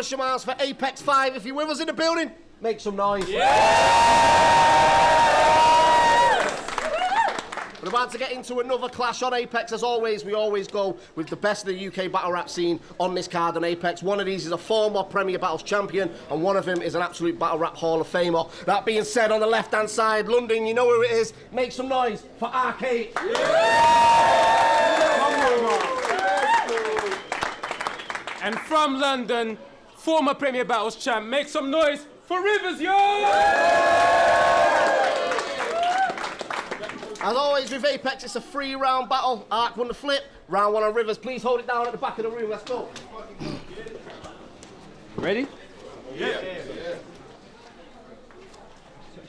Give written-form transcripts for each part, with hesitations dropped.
smash your mouths for Apex 5. If you're with us in the building, make some noise. We're about to get into another clash on Apex. As always, we always go with the best of the UK battle rap scene on this card on Apex. One of these is a former Premier Battles champion, and one of them is an absolute battle rap Hall of Famer. That being said, on the left-hand side, London, you know who it is. Make some noise for Arcade. And from London, former Premier Battles champ, make some noise for Rivers, yo! As always with Apex, it's a 3-round battle. Ark won the flip. Round 1 on Rivers. Please hold it down at the back of the room. Let's go. Ready? Yeah.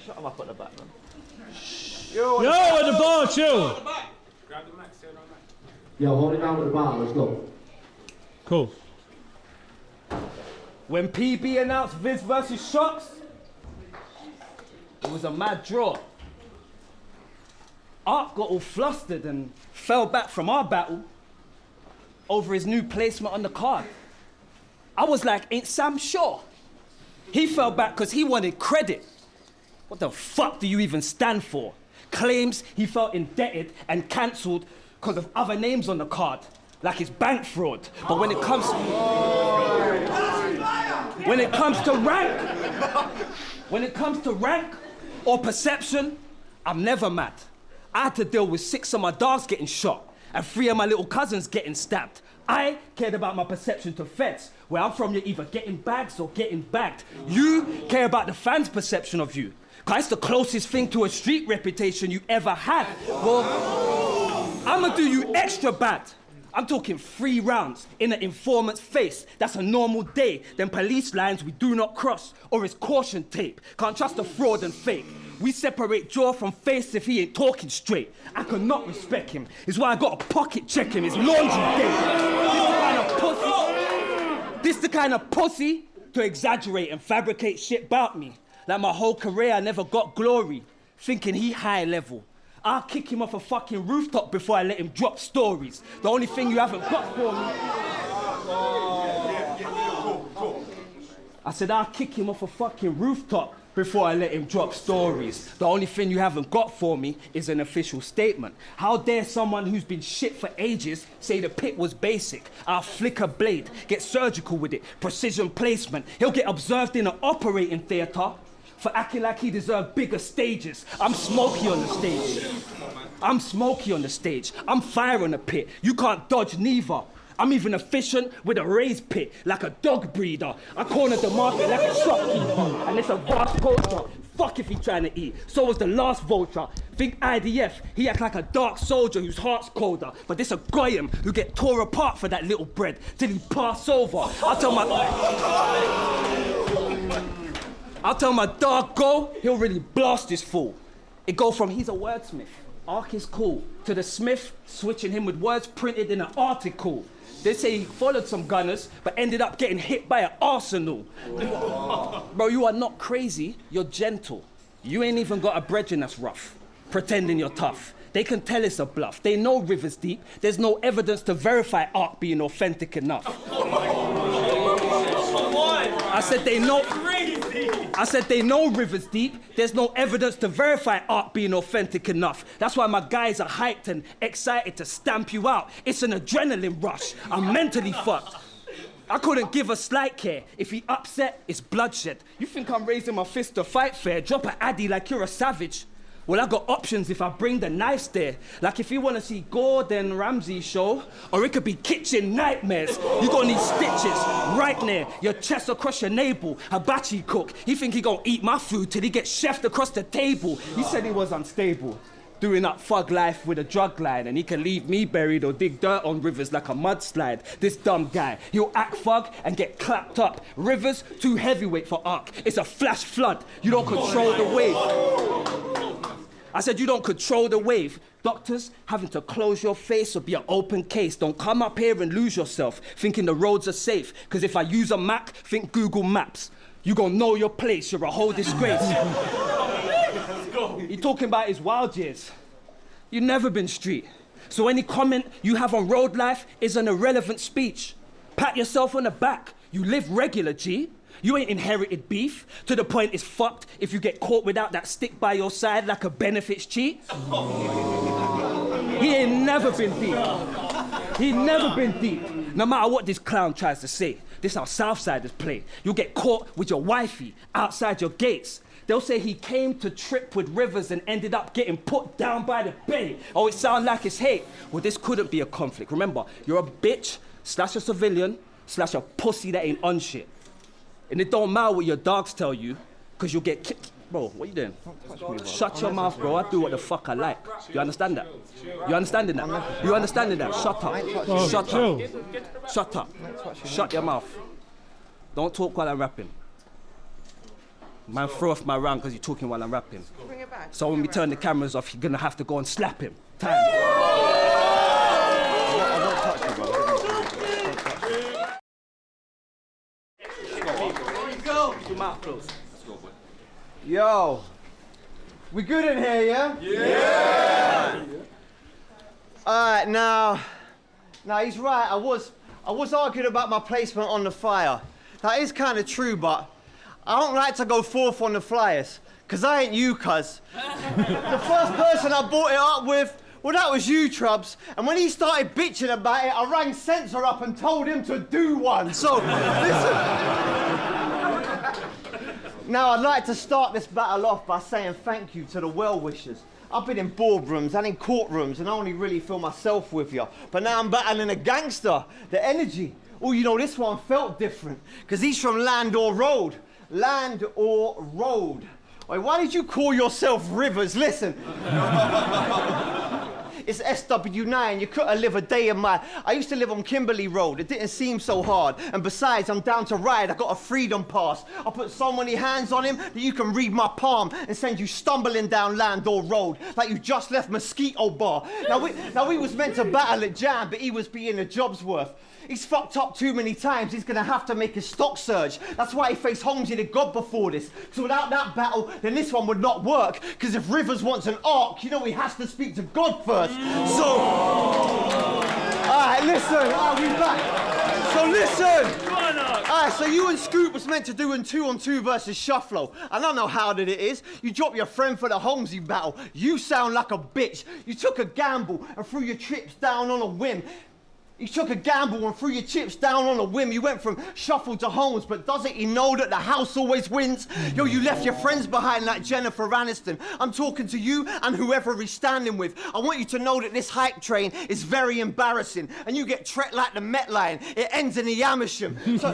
Shut him up at the back, man. Yo, at the bar, chill. Grab the mic, stay on the mic. Yo, hold it down at the bar. Let's go. Cool. When PB announced Viz versus Shotty, it was a mad draw. Ark got all flustered and fell back from our battle over his new placement on the card. I was like, ain't Sam sure? He fell back because he wanted credit. What the fuck do you even stand for? Claims he felt indebted and cancelled because of other names on the card, like it's bank fraud. But when it comes to rank or perception, I'm never mad. I had to deal with 6 of my dogs getting shot and 3 of my little cousins getting stabbed. I cared about my perception to feds. Where I'm from, you're either getting bags or getting bagged. You care about the fans' perception of you. Cause it's the closest thing to a street reputation you ever had. Well, I'ma do you extra bad. I'm talking 3 rounds in an informant's face. That's a normal day. Then police lines we do not cross. Or it's caution tape. Can't trust a fraud and fake. We separate jaw from face if he ain't talking straight. I cannot respect him. It's why I gotta pocket check him. It's laundry day. This the kind of pussy to exaggerate and fabricate shit about me. Like my whole career I never got glory. Thinking he high level. I'll kick him off a fucking rooftop before I let him drop stories. The only thing you haven't got for me... I said I'll kick him off a fucking rooftop before I let him drop stories. The only thing you haven't got for me is an official statement. How dare someone who's been shit for ages say the pit was basic? I'll flick a blade, get surgical with it, precision placement. He'll get observed in an operating theatre for acting like he deserved bigger stages. I'm smoky on the stage. I'm fire on the pit. You can't dodge neither. I'm even efficient with a raised pit, like a dog breeder. I corner the market like a shopkeeper, and it's a vast culture. Fuck if he trying to eat. So was the last vulture. Think IDF, he act like a dark soldier whose heart's colder. But this a goyim who get tore apart for that little bread till he pass over. I'll tell my dog go, he'll really blast this fool. It go from he's a wordsmith, Ark is cool, to the Smith, switching him with words printed in an article. They say he followed some gunners, but ended up getting hit by an arsenal. Bro, you are not crazy, you're gentle. You ain't even got a brethren that's rough, pretending you're tough. They can tell it's a bluff. They know Rivers deep. There's no evidence to verify Ark being authentic enough. I said they know Rivers deep. There's no evidence to verify Ark being authentic enough. That's why my guys are hyped and excited to stamp you out. It's an adrenaline rush. I'm mentally fucked. I couldn't give a slight care. If he upset, it's bloodshed. You think I'm raising my fist to fight fair? Drop an addy like you're a savage. Well, I got options if I bring the knives there. Like if you want to see Gordon Ramsay show, or it could be kitchen nightmares. You gonna need stitches right there, your chest across your navel. Hibachi cook, he think he gonna eat my food till he gets chefed across the table. He said he was unstable, doing up thug life with a drug line, and he can leave me buried or dig dirt on Rivers like a mudslide. This dumb guy, he'll act thug and get clapped up. Rivers, too heavyweight for Ark. It's a flash flood. You don't control the wave. I said you don't control the wave. Doctors having to close your face or be an open case. Don't come up here and lose yourself thinking the roads are safe. Cause if I use a Mac, think Google Maps. You gon' know your place, you're a whole disgrace. He talking about his wild years. You never been street. So any comment you have on road life is an irrelevant speech. Pat yourself on the back. You live regular, G. You ain't inherited beef to the point it's fucked if you get caught without that stick by your side like a benefits cheat. He ain't never been deep. He never been deep. No matter what this clown tries to say, this how Southsiders play. You'll get caught with your wifey outside your gates. They'll say he came to trip with Rivers and ended up getting put down by the bay. Oh, it sounds like it's hate. Well, this couldn't be a conflict. Remember, you're a bitch, / a civilian, / a pussy that ain't on shit. And it don't matter what your dogs tell you, because you'll get kicked. Bro, what you doing? Shut your mouth, bro. I do what the fuck I like. You understand that? You understanding that? You understanding that? Shut up. Shut up. Shut up. Shut your mouth. Don't talk while I'm rapping. Man, throw off my round because you're talking while I'm rapping. Bring it back. So when we turn the cameras off, you're gonna have to go and slap him. Time. I won't touch you, bro. Your mouth closed. Yo, we good in here, yeah? Yeah! Alright, now he's right. I was arguing about my placement on the flyer. That is kind of true, but I don't like to go fourth on the flyers, because I ain't you, cuz. The first person I brought it up with, well, that was you, Troubz. And when he started bitching about it, I rang Censor up and told him to do one. So, listen. Now, I'd like to start this battle off by saying thank you to the well-wishers. I've been in boardrooms and in courtrooms, and I only really feel myself with you. But now I'm battling a gangster. The energy. Oh, you know, this one felt different, because he's from Land or Road. Land or Road. Wait, why did you call yourself Rivers? Listen. It's SW9, you couldn't live a day in my... I used to live on Kimberley Road, it didn't seem so hard. And besides, I'm down to ride, I got a freedom pass. I put so many hands on him that you can read my palm and send you stumbling down Landor Road like you just left Mosquito Bar. Now we was meant to battle at Jam, but he was being a job's worth. He's fucked up too many times, he's gonna have to make his stock surge. That's why he faced Holmesy the God before this. So without that battle, then this one would not work. Because if Rivers wants an arc, you know he has to speak to God first. So, alright, listen, we back. So listen. Alright, so you and Scoop was meant to do an 2-on-2 versus Shufflo. I don't know how hard it is. You drop your friend for the Holmesy battle. You sound like a bitch. You took a gamble and threw your chips down on a whim. You took a gamble and threw your chips down on a whim. You went from Shuffle to Holmes, but doesn't he know that the house always wins? Yo, you left your friends behind like Jennifer Aniston. I'm talking to you and whoever he's standing with. I want you to know that this hype train is very embarrassing, and you get trekked like the Met line. It ends in the Amersham. So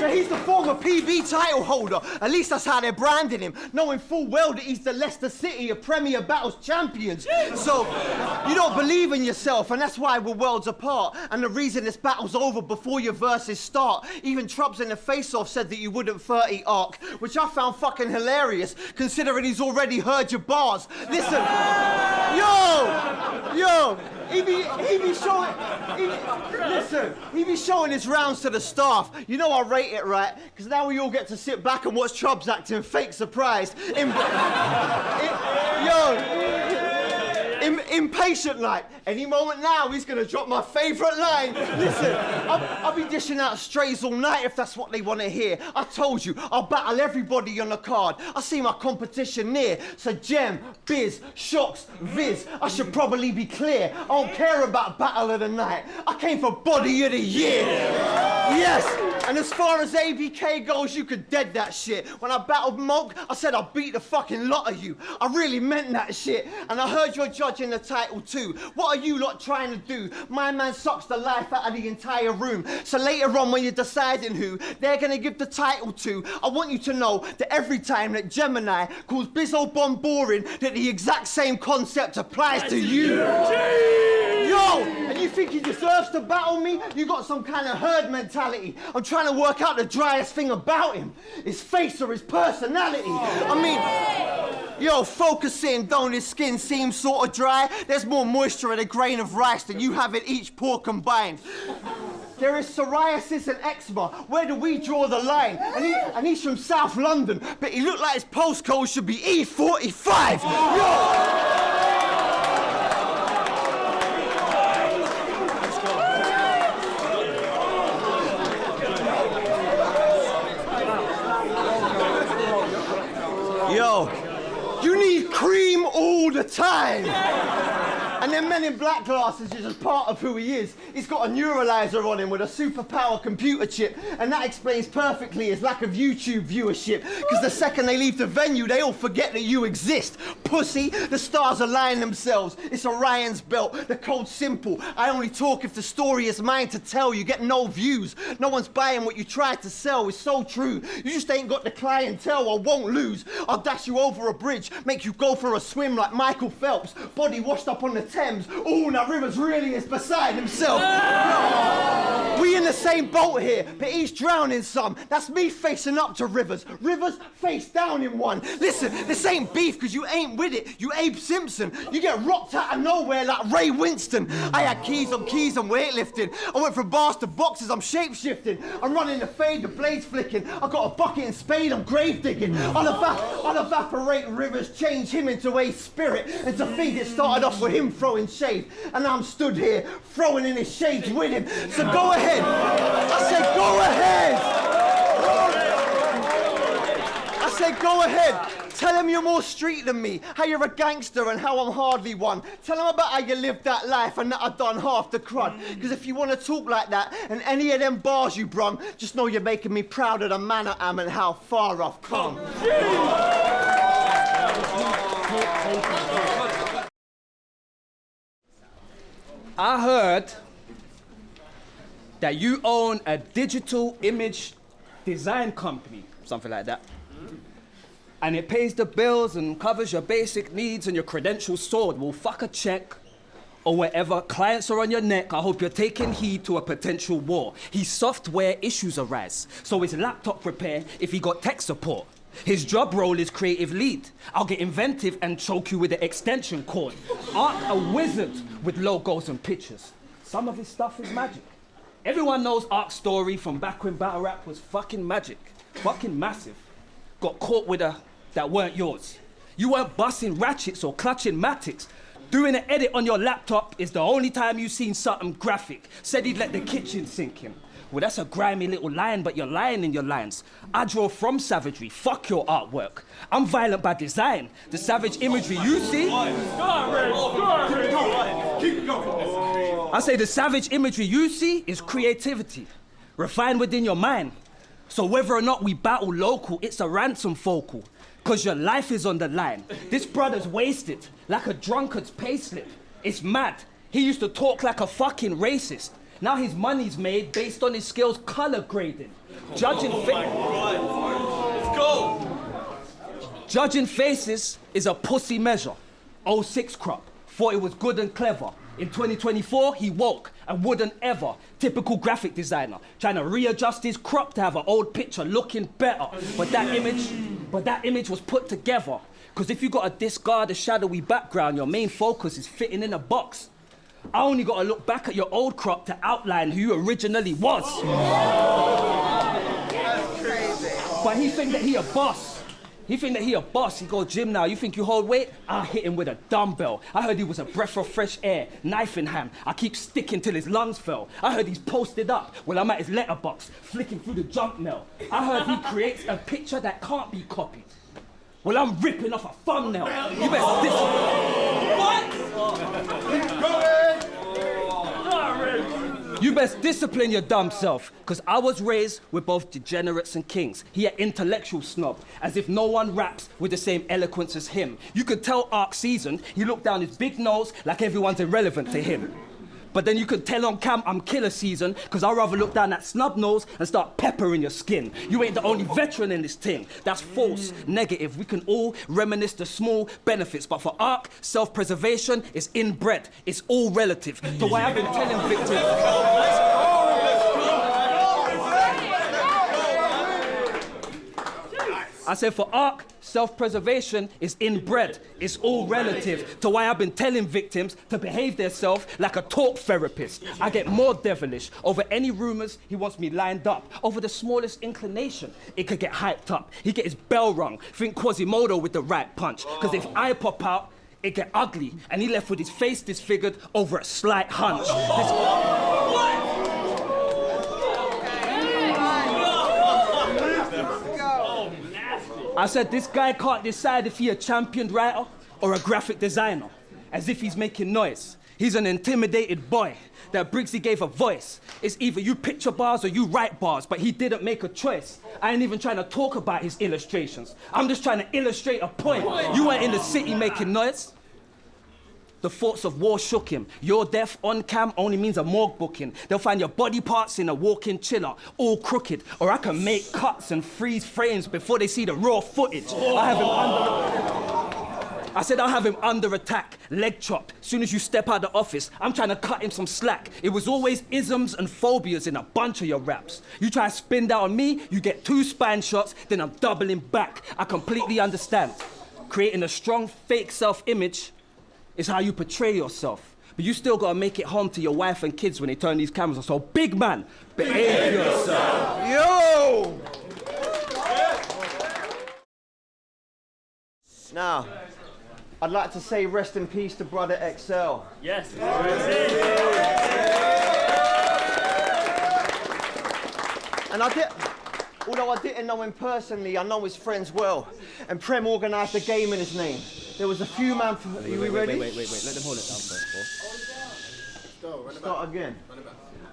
he's the former PB title holder. At least that's how they're branding him, knowing full well that he's the Leicester City of Premier Battles champions. So you don't believe in yourself, and that's why we're worlds apart. And the reason this battle's over before your verses start. Even Troubz in the face-off said that you wouldn't 30 arc, which I found fucking hilarious, considering he's already heard your bars. Listen, yo, he be showing his rounds to the staff. You know I rate it, right? Because now we all get to sit back and watch Troubz acting fake surprised. Impatient like. Any moment now, he's gonna drop my favourite line. Listen, I'll be dishing out strays all night if that's what they want to hear. I told you, I'll battle everybody on the card. I see my competition near. So Gem, Biz, Shocks, Viz, I should probably be clear. I don't care about battle of the night. I came for body of the year. Yes, and as far as ABK goes, you could dead that shit. When I battled Moke, I said I'll beat the fucking lot of you. I really meant that shit. And I heard you're judging the title too. What are you lot trying to do? My man sucks the life out of the entire room. So later on when you're deciding who they're gonna give the title to, I want you to know that every time that Gemini calls Bizzo Bomb boring, that the exact same concept applies to you. Yo, and you think he deserves to battle me? You got some kind of herd mentality. I'm trying to work out the driest thing about him. His face or his personality. I mean, yo, focus in, don't his skin seem sort of dry? There's more moisture in a grain of rice than you have in each pore combined. There is psoriasis and eczema. Where do we draw the line? And he's from South London, but he looked like his postcode should be E45. Yo! Yo, you need cream all the time. And then Men in Black glasses is just part of who he is. He's got a neuralizer on him with a superpower computer chip, and that explains perfectly his lack of YouTube viewership. Because the second they leave the venue, they all forget that you exist. Pussy, the stars align themselves. It's Orion's belt, the code's simple. I only talk if the story is mine to tell. You get no views. No one's buying what you tried to sell. It's so true. You just ain't got the clientele. I won't lose. I'll dash you over a bridge, make you go for a swim like Michael Phelps. Body washed up on the Thames. Ooh, now Rivers really is beside himself. We in the same boat here, but he's drowning some. That's me facing up to Rivers. Rivers face down in one. Listen, this ain't beef because you ain't with it. You Abe Simpson. You get rocked out of nowhere like Ray Winston. I had keys on keys and weightlifting. I went from bars to boxes, I'm shape-shifting. I'm running the fade, the blades flicking. I got a bucket and spade, I'm grave digging. I'll evaporate Rivers, change him into a spirit. And to think it started off with him throwing shade, and I'm stood here throwing in his shades with him. So go ahead. I said go ahead. I said go ahead. Tell him you're more street than me, how you're a gangster and how I'm hardly one. Tell him about how you lived that life and that I've done half the crud. Because if you want to talk like that and any of them bars you brung, just know you're making me proud of the man I am and how far I've come. I heard that you own a digital image design company, something like that. And it pays the bills and covers your basic needs and your credentials soared. Well, fuck a check or whatever. Clients are on your neck. I hope you're taking heed to a potential war. His software issues arise, so his laptop repair if he got tech support. His job role is creative lead. I'll get inventive and choke you with the extension cord. Art a wizard with logos and pictures. Some of his stuff is magic. Everyone knows Ark's story from back when battle rap was fucking magic. Fucking massive. Got caught with a that weren't yours. You weren't busting ratchets or clutching matics. Doing an edit on your laptop is the only time you've seen something graphic. Said he'd let the kitchen sink him. Well, that's a grimy little line, but you're lying in your lines. I draw from savagery, fuck your artwork. I'm violent by design. The savage imagery you see... I say the savage imagery you see is creativity, refined within your mind. So whether or not we battle local, it's a ransom focal. Cause your life is on the line. This brother's wasted, like a drunkard's payslip. It's mad. He used to talk like a fucking racist. Now his money's made based on his skills color grading. Judging faces is a pussy measure. 06 crop, thought it was good and clever. In 2024, he woke and wouldn't ever. Typical graphic designer, trying to readjust his crop to have an old picture looking better. But that image was put together. Cause if you gotta discard a shadowy background, your main focus is fitting in a box. I only gotta look back at your old crop to outline who you originally was. That's crazy. But he think that he a boss. He go gym now. You think you hold weight? I'll hit him with a dumbbell. I heard he was a breath of fresh air, knife in hand. I keep sticking till his lungs fell. I heard he's posted up. Well, I'm at his letterbox, flicking through the junk mail. I heard he creates a picture that can't be copied. Well, I'm ripping off a thumbnail. You better You best discipline your dumb self, cause I was raised with both degenerates and kings. He an intellectual snob, as if no one raps with the same eloquence as him. You could tell Ark seasoned, he looked down his big nose like everyone's irrelevant to him. But then you could tell on cam I'm killer season, cause I'd rather look down that snub nose and start peppering your skin. You ain't the only veteran in this thing. That's false, negative. We can all reminisce the small benefits, but for Ark, self-preservation is inbred. It's all relative. So why I've been telling victims... I said for Ark, self-preservation is inbred. It's all relative to why I've been telling victims to behave themselves like a talk therapist. I get more devilish over any rumors he wants me lined up. Over the smallest inclination, it could get hyped up. He get his bell rung. Think Quasimodo with the right punch. Cause if I pop out, it get ugly. And he left with his face disfigured over a slight hunch. I said this guy can't decide if he a championed writer or a graphic designer, as if he's making noise. He's an intimidated boy that Briggsy gave a voice. It's either you picture bars or you write bars, but he didn't make a choice. I ain't even trying to talk about his illustrations. I'm just trying to illustrate a point. You weren't in the city making noise. The thoughts of war shook him. Your death on cam only means a morgue booking. They'll find your body parts in a walk-in chiller, all crooked. Or I can make cuts and freeze frames before they see the raw footage. I said I'll have him under attack, leg chopped. Soon as you step out the office, I'm trying to cut him some slack. It was always isms and phobias in a bunch of your raps. You try to spin that on me, you get 2 spine shots, then I'm doubling back. I completely understand. Creating a strong fake self-image is how you portray yourself. But you still gotta make it home to your wife and kids when they turn these cameras on. So big man, behave yourself. Yo! Now, I'd like to say rest in peace to brother XL. Yes. And although I didn't know him personally, I know his friends well. And Prem organised a game in his name. There was a few man from... Are you ready? Wait. Let them hold it down first, bro. Start again.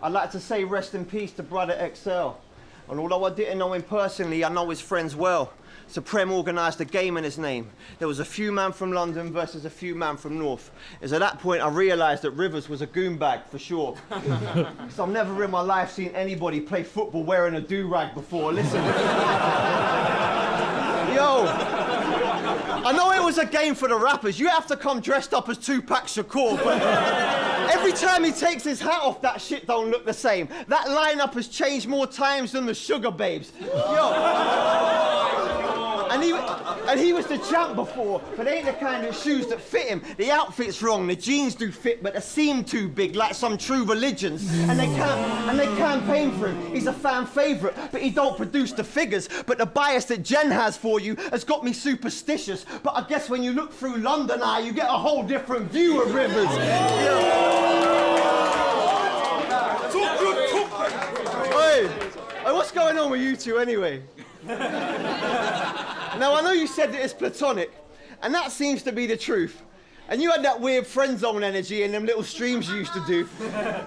I'd like to say rest in peace to brother XL. And although I didn't know him personally, I know his friends well. So Prem organised a game in his name. There was a few man from London versus a few man from North. It's at that point I realised that Rivers was a goon bag for sure. So I've never in my life seen anybody play football wearing a do-rag before. Listen. Yo, I know it was a game for the rappers. You have to come dressed up as Tupac Shakur, but every time he takes his hat off, that shit don't look the same. That lineup has changed more times than the Sugar Babes. Yo. And he was the champ before, but they ain't the kind of shoes that fit him. The outfit's wrong, the jeans do fit, but they seem too big, like some true religions. And they campaign for him. He's a fan favourite, but he don't produce the figures. But the bias that Jen has for you has got me superstitious. But I guess when you look through London Eye, you get a whole different view of Rivers. Hey, what's going on with you two anyway? Now, I know you said that it's platonic, and that seems to be the truth. And you had that weird friend zone energy in them little streams you used to do.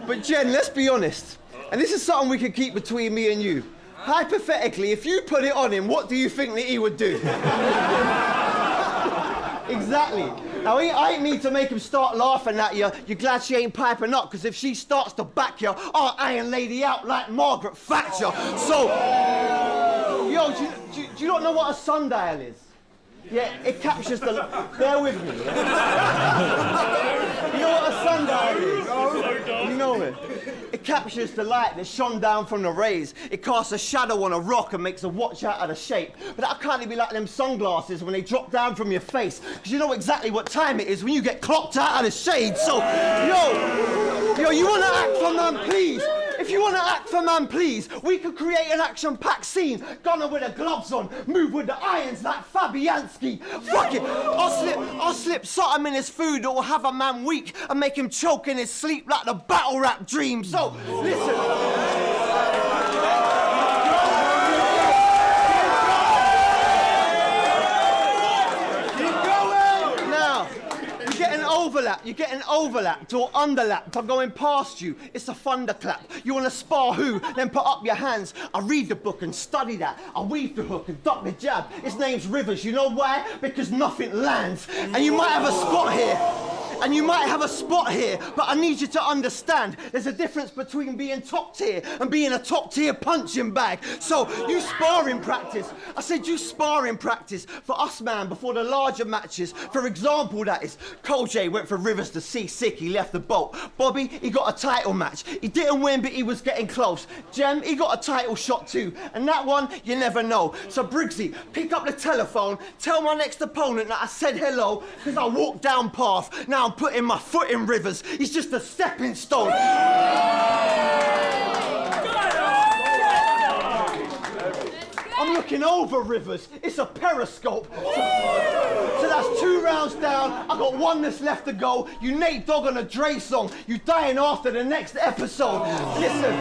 But Jen, let's be honest, and this is something we can keep between me and you. Hypothetically, if you put it on him, what do you think that he would do? Exactly. Now, I ain't mean to make him start laughing at you. You're glad she ain't piping up, because if she starts to back you, I'll Iron Lady out like Margaret Thatcher. So, yo, do you not know what a sundial is? Yeah, it captures the... Bear with me. Yeah? You know what a sundial is? You know it. It captures the light that shone down from the rays. It casts a shadow on a rock and makes a watch out of the shape. But that can't be like them sunglasses when they drop down from your face, because you know exactly what time it is when you get clocked out of the shade. So, yo, you want to act for man, please? If you want to act for man, please, we could create an action-packed scene. Gunner with the gloves on, move with the irons like Fabianski. Fuck it, I'll slip something in his food that will have a man weak and make him choke in his sleep like the battle rap dream. So, listen. You're getting overlapped or underlapped. I'm going past you. It's a thunderclap. You want to spar who? Then put up your hands. I read the book and study that. I weave the hook and duck the jab. His name's Rivers. You know why? Because nothing lands. And you might have a spot here. But I need you to understand there's a difference between being top tier and being a top tier punching bag. So you sparring practice. I said you sparring practice for us, man, before the larger matches. For example, that is, Cole J went for Rivers to see sick, he left the boat. Bobby, he got a title match. He didn't win, but he was getting close. Jem, he got a title shot too. And that one, you never know. So Briggsy, pick up the telephone, tell my next opponent that I said hello, because I walked down path. Now I'm putting my foot in Rivers. He's just a stepping stone. I'm looking over Rivers. It's a periscope. So that's 2 rounds down. I got 1 that's left to go. You Nate Dogg on a Dre song. You dying after the next episode. Listen,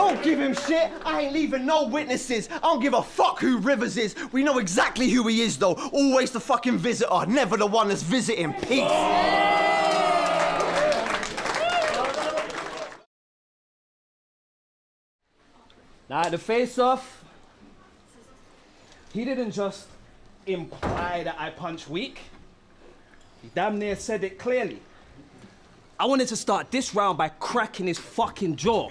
Don't give him shit. I ain't leaving no witnesses. I don't give a fuck who Rivers is. We know exactly who he is, though. Always the fucking visitor, never the one that's visiting. Peace. Now, the face-off, he didn't just imply that I punch weak. He damn near said it clearly. I wanted to start this round by cracking his fucking jaw,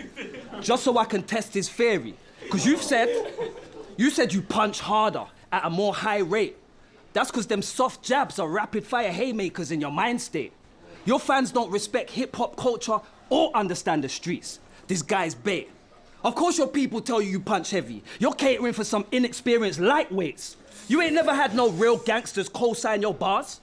just so I can test his theory. Because you said you punch harder at a more high rate. That's because them soft jabs are rapid-fire haymakers in your mind state. Your fans don't respect hip-hop culture or understand the streets. This guy's bait. Of course your people tell you punch heavy. You're catering for some inexperienced lightweights. You ain't never had no real gangsters co-sign your bars?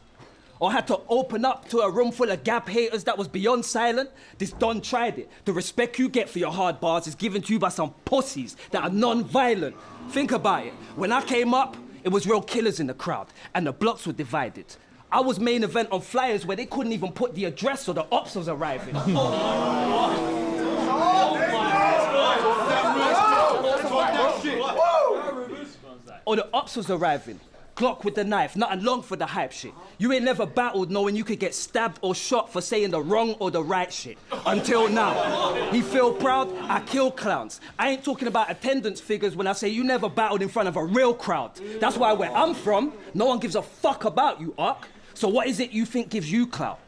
Or had to open up to a room full of Gap haters that was beyond silent? This Don tried it. The respect you get for your hard bars is given to you by some pussies that are non-violent. Think about it. When I came up, it was real killers in the crowd, and the blocks were divided. I was main event on flyers where they couldn't even put the address or the ops was arriving. Or the ops was arriving. Glock with the knife, nothing long for the hype shit. You ain't never battled knowing you could get stabbed or shot for saying the wrong or the right shit. Until now. He feel proud, I kill clowns. I ain't talking about attendance figures when I say you never battled in front of a real crowd. That's why where I'm from, no one gives a fuck about you, Ark. So what is it you think gives you clout?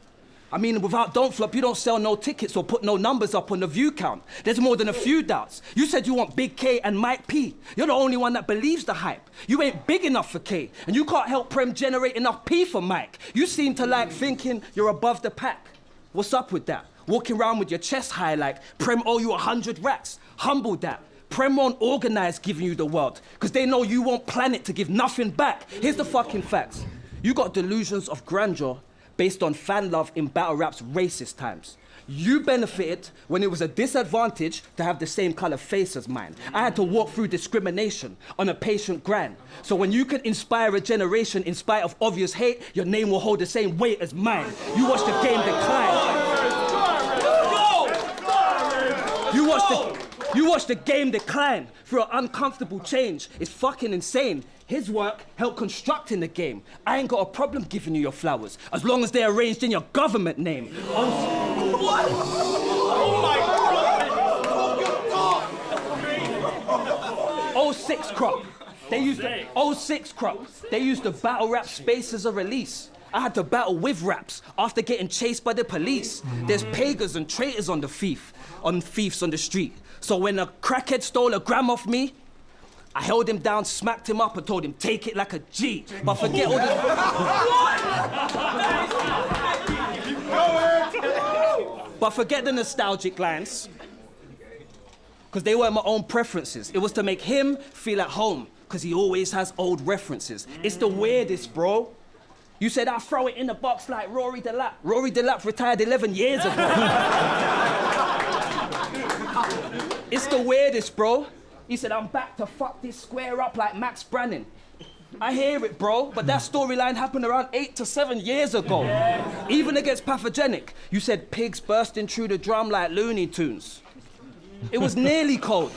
I mean, without Don't Flop, you don't sell no tickets or put no numbers up on the view count. There's more than a few doubts. You said you want Big K and Mike P. You're the only one that believes the hype. You ain't big enough for K, and you can't help Prem generate enough P for Mike. You seem to like thinking you're above the pack. What's up with that? Walking around with your chest high like Prem owe you 100 racks. Humble that. Prem won't organize giving you the world, because they know you won't plan it to give nothing back. Here's the fucking facts. You got delusions of grandeur based on fan love in battle rap's racist times. You benefited when it was a disadvantage to have the same color face as mine. I had to walk through discrimination on a patient grind. So when you can inspire a generation in spite of obvious hate, your name will hold the same weight as mine. You watch the game decline. You watch the game decline through an uncomfortable change. It's fucking insane. His work helped constructing the game. I ain't got a problem giving you your flowers, as long as they're arranged in your government name. What? Oh my God! 06 crop. They used the 06 crop. They used the battle rap space as a release. I had to battle with raps after getting chased by the police. There's pagans and traitors on thieves on the street. So when a crackhead stole a gram off me, I held him down, smacked him up, and told him, take it like a G. But forget all the... But forget the nostalgic lines, because they weren't my own preferences. It was to make him feel at home, because he always has old references. It's the weirdest, bro. You said I'll throw it in the box like Rory Delap. Rory Delap retired 11 years ago. It's the weirdest, bro. He said, I'm back to fuck this square up like Max Brannan. I hear it, bro, but that storyline happened around 8 to 7 years ago. Yeah. Even against Pathogenic, you said pigs bursting through the drum like Looney Tunes. It was nearly cold.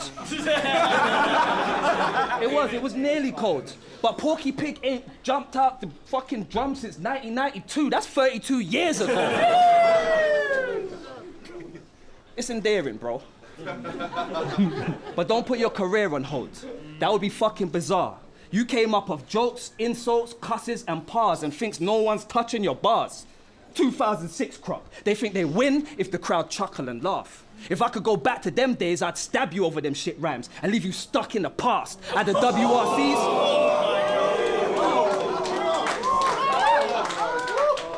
It was nearly cold. But Porky Pig ain't jumped out the fucking drum since 1992. That's 32 years ago. It's endearing, bro. But don't put your career on hold. That would be fucking bizarre. You came up of jokes, insults, cusses, and pars and thinks no one's touching your bars. 2006 crop. They think they win if the crowd chuckle and laugh. If I could go back to them days, I'd stab you over them shit rhymes and leave you stuck in the past. At the WRCs...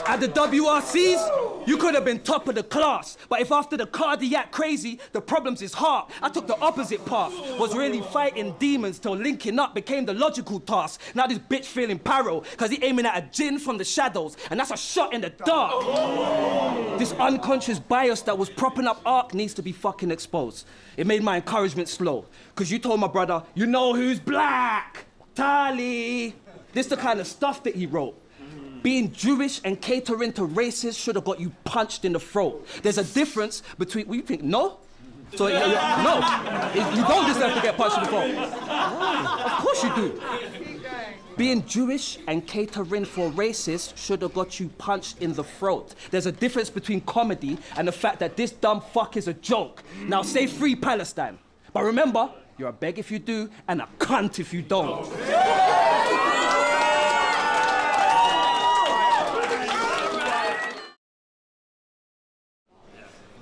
At the WRCs, you could have been top of the class. But if after the cardiac crazy, the problems is heart, I took the opposite path. Was really fighting demons till linking up became the logical task. Now this bitch feeling paro, cause he aiming at a djinn from the shadows, and that's a shot in the dark. This unconscious bias that was propping up Ark needs to be fucking exposed. It made my encouragement slow, cause you told my brother, you know who's black? Tali. This the kind of stuff that he wrote. Being Jewish and catering to races should have got you punched in the throat. There's a difference between... What you think? No? So, no, you don't deserve to get punched in the throat. Of course you do. Being Jewish and catering for racists should have got you punched in the throat. There's a difference between comedy and the fact that this dumb fuck is a joke. Now say free Palestine. But remember, you're a beg if you do and a cunt if you don't.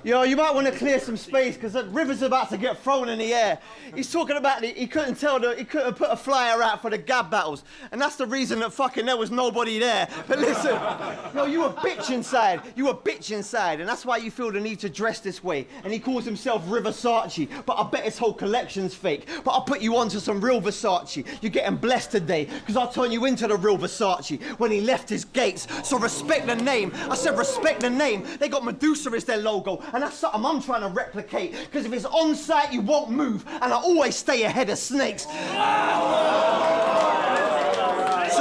Yo, you might want to clear some space because River's about to get thrown in the air. He's talking about he couldn't put a flyer out for the gab battles, and that's the reason that fucking there was nobody there. But listen, yo, you a bitch inside. You a bitch inside, and that's why you feel the need to dress this way. And he calls himself Versace, but I bet his whole collection's fake. But I'll put you onto some real Versace. You're getting blessed today because I'll turn you into the real Versace when he left his gates. So respect the name. I said respect the name. They got Medusa as their logo. And that's something I'm trying to replicate, because if it's on site, you won't move, and I always stay ahead of snakes. So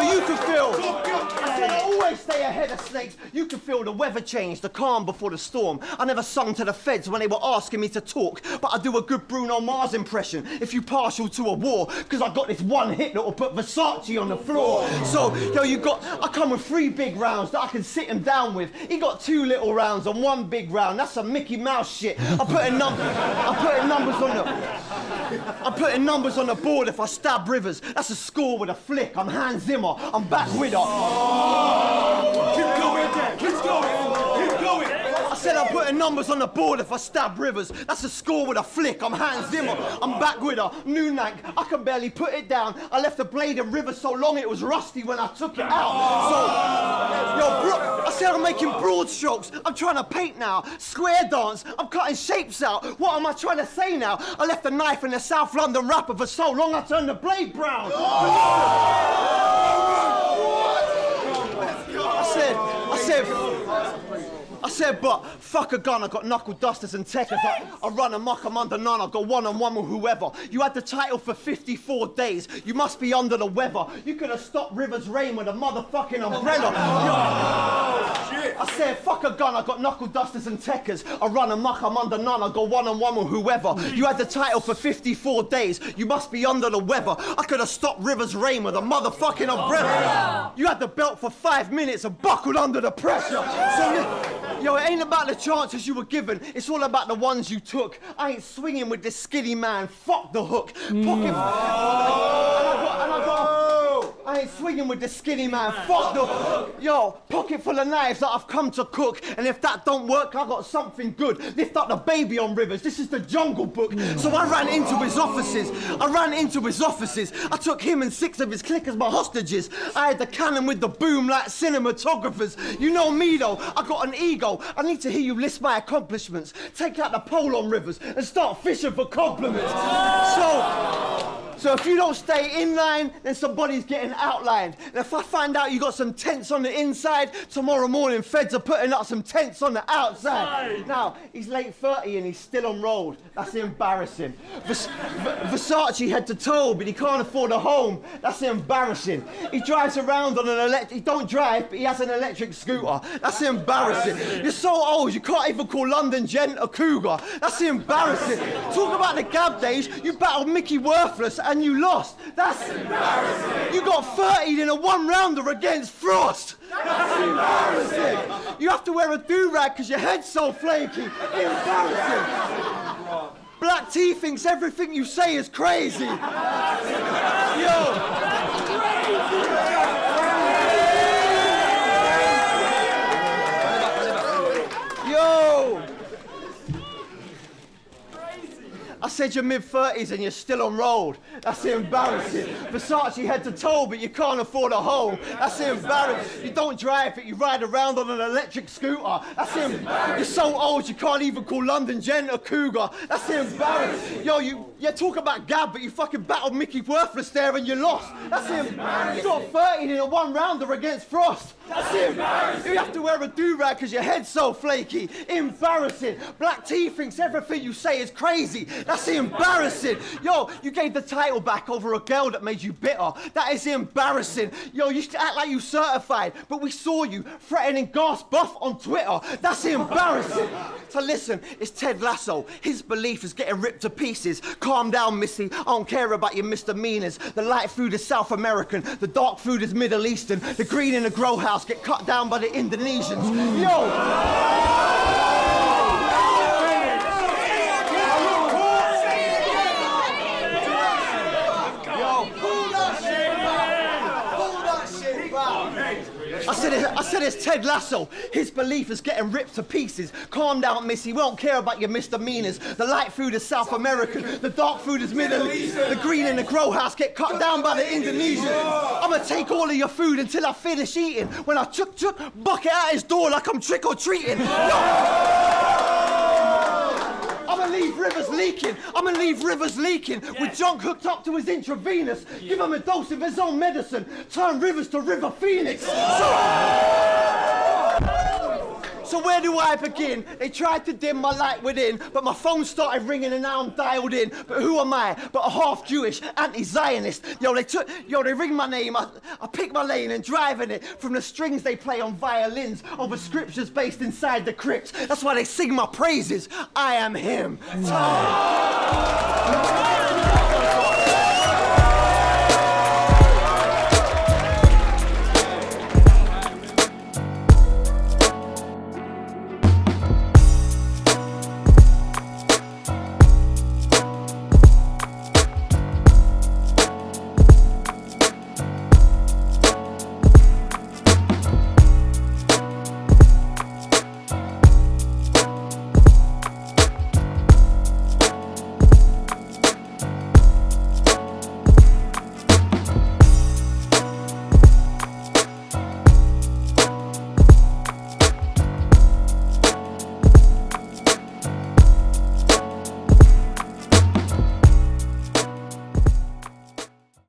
you can feel, I said I always stay ahead of snakes. You can feel the weather change, the calm before the storm. I never sung to the feds when they were asking me to talk, but I do a good Bruno Mars impression if you partial to a war, because I got this one hit that will put Versace on the floor. So, yo, I come with 3 big rounds that I can sit him down with. He got 2 little rounds and 1 big round. That's some Mickey Mouse shit. I'm putting numbers on the board if I stab Rivers. That's a score with a flick. I'm Hans Zimmer. I'm back with her. Keep going, Dad. Keep going. Keep going. I said I'm putting numbers on the board if I stab Rivers. That's a score with a flick. I'm Hans Zimmer. I'm back with her. New Nank. I can barely put it down. I left the blade in Rivers so long it was rusty when I took it out. So, yo, I said I'm making broad strokes. I'm trying to paint now. Square dance. I'm cutting shapes out. What am I trying to say now? I left the knife in the South London rapper for so long I turned the blade brown. I said, but fuck a gun, I got knuckle dusters and techers. I run amok, I'm under none, I go one-on-one with whoever. You had the title for 54 days, you must be under the weather. You could have stopped River's reign with a motherfucking umbrella. I said, fuck a gun, I got knuckle dusters and techers. I run amok, I'm under none, I go one-on-one with whoever. You had the title for 54 days, you must be under the weather. I could have stopped River's reign with a motherfucking umbrella. You had the belt for 5 minutes and buckled under the pressure. So, yo, it ain't about the chances you were given, it's all about the ones you took. I ain't swinging with this skinny man, fuck the hook. I ain't swinging with this skinny man, fuck the hook. Yo, pocket full of knives that I've come to cook, and if that don't work, I got something good. Lift up the baby on Rivers, this is the Jungle Book. So I ran into his offices, I took him and 6 of his clique as my hostages. I had the cannon with the boom like cinematographers. You know me though, I got an ego. I need to hear you list my accomplishments. Take out the pole on Rivers and start fishing for compliments. So if you don't stay in line, then somebody's getting outlined. And if I find out you got some tents on the inside, tomorrow morning feds are putting up some tents on the outside. Now, he's late 30 and he's still on road. That's embarrassing. Versace head to toe, but he can't afford a home. That's embarrassing. He drives around on an he don't drive, but he has an electric scooter. That's embarrassing. You're so old, you can't even call London Gent a cougar. That's embarrassing. Talk about the gab days, you battled Mickey Worthless and you lost. That's embarrassing. You got 30'd in a 1-rounder against Frost. That's embarrassing. You have to wear a do-rag because your head's so flaky. Embarrassing. Black T thinks everything you say is crazy. Yo! I said you're mid-30s and you're still on road. That's embarrassing. Versace head to toe, but you can't afford a home. That's embarrassing. You don't drive, but you ride around on an electric scooter. That's embarrassing. You're so old you can't even call London Gent a cougar. That's embarrassing. Yo, you Yeah, talk about Gab, but you fucking battled Mickey Worthless there and you lost. That's him. You got 13 in a one-rounder against Frost. That's him. You have to wear a do-rag because your head's so flaky. Embarrassing. Black T thinks everything you say is crazy. That's embarrassing. Yo, you gave the title back over a girl that made you bitter. That is embarrassing. Yo, you used to act like you certified, but we saw you threatening Gas Buff on Twitter. That's embarrassing. So listen, it's Ted Lasso. His belief is getting ripped to pieces. Calm down, Missy. I don't care about your misdemeanors. The light food is South American. The dark food is Middle Eastern. The green in the grow house get cut down by the Indonesians. Yo! I said it's Ted Lasso. His belief is getting ripped to pieces. Calm down, Missy. We don't care about your misdemeanors. The light food is South American. The dark food is Middle Eastern. The green in the grow house get cut down by the Indonesians. I'ma take all of your food until I finish eating. When I chuck bucket out his door like I'm trick-or-treating. I'ma leave rivers leaking. I'ma leave rivers leaking. With junk hooked up to his intravenous. Give him a dose of his own medicine. Turn rivers to River Phoenix. So where do I begin? They tried to dim my light within, but my phone started ringing and now I'm dialed in. But who am I? But a half-Jewish, anti-Zionist. They ring my name, I pick my lane and driving it from the strings they play on violins over scriptures based inside the crypts. That's why they sing my praises. I am him.